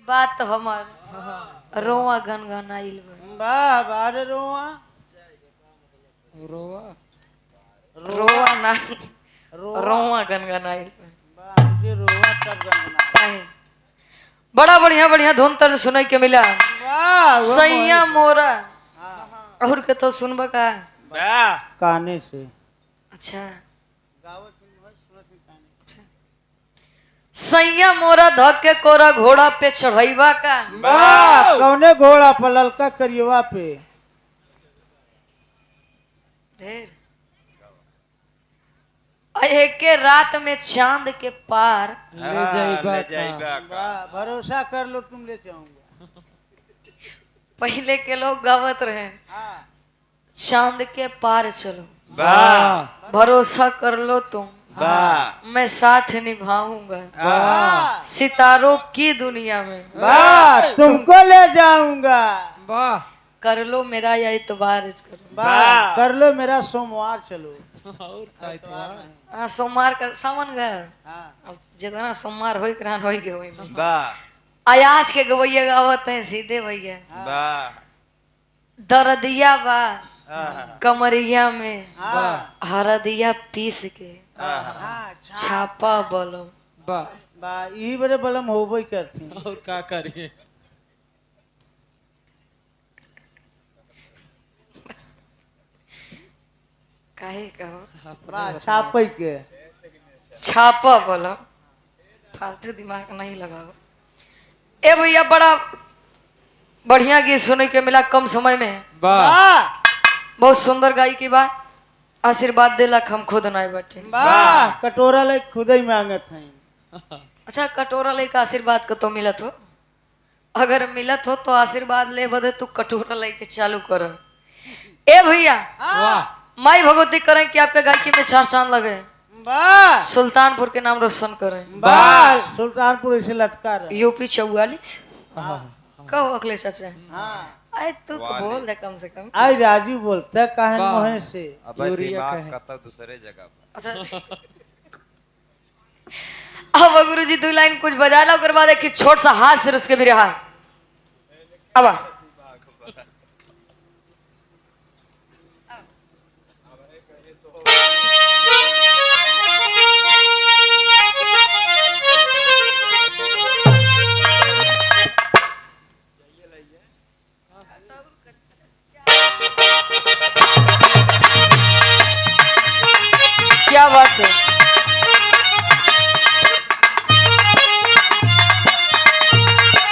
बात तो हमार रोआ गनगनाइल बा। वाह बारे रोआ रोवा रोआ नहीं रोआ रोआ गनगनाइल बा। वाह, मुझे रोआ तब गनगना। काहे? बड़ा बढ़िया बढ़िया धुन तर सुनाई के मिला वाह वो सैया मोरा हाँ, और के तो सुनबा का काने से अच्छा सैया मोरा धक के कोरा घोड़ा पे चढ़ाईबा का वाह कौने घोड़ा पर ललका करियवा पे ढेर एके रात में चांद के पार ले जाइबा का। वाह भरोसा कर लो तुम ले जाऊंगा। पहले के लोग गावत रहे हाँ चांद के पार चलो वाह भरोसा कर लो तुम वाह मैं साथ निभाऊंगा वाह सितारों की दुनिया में वाह तुमको ले जाऊंगा। वाह कर लो मेरा या इतबार करो वाह कर लो मेरा सोमवार चलो। और का इतवार हाँ सोमवार कर सावन गए हाँ अब जितना सोमवार हो करान हो गए होई में वाह आज के गवैया गावत हैं सीधे भैया वाह दर्दिया बा कमरिया में हाँ हरदिया पीस के हाँ छापा बोलो वाह वाह यही बड़े बलम होबो करती। और का करिए काहे कहो वाह छापै के छापा बोलो फालतू दिमाग नहीं लगाओ ए भैया बड़ा बढ़िया गीत सुने के मिला कम समय में वाह वाह बहुत सुंदर गाई की बात आशीर्वाद देला हम खुद नहीं बैठे वाह कटोरा ले खुद ही मांगत हैं। अच्छा कटोरा लेके आशीर्वाद को तो मिलत हो अगर मिलत हो तो आशीर्वाद ले बदे तू कटोरा लेके चालू कर ए भैया वाह माई भगवती करें कि आपके गायकी में चार चांद लगे वाह सुल्तानपुर के नाम रोशन करें वाह सुल्तानपुर से लटका रहे। यूपी 44 कहो अखिलेश चाचा हाँ अरे तू तो बोल दे कम से कम आई राजू बोलता कहन वाह। मोहे से अब यूरिया दिमाग कहे। का तो दूसरे जगह पर अच्छा अब गुरु जी 2 लाइन कुछ बजा ला ओकर बाद एक छोट सा हाथ से उसके भी रहा अब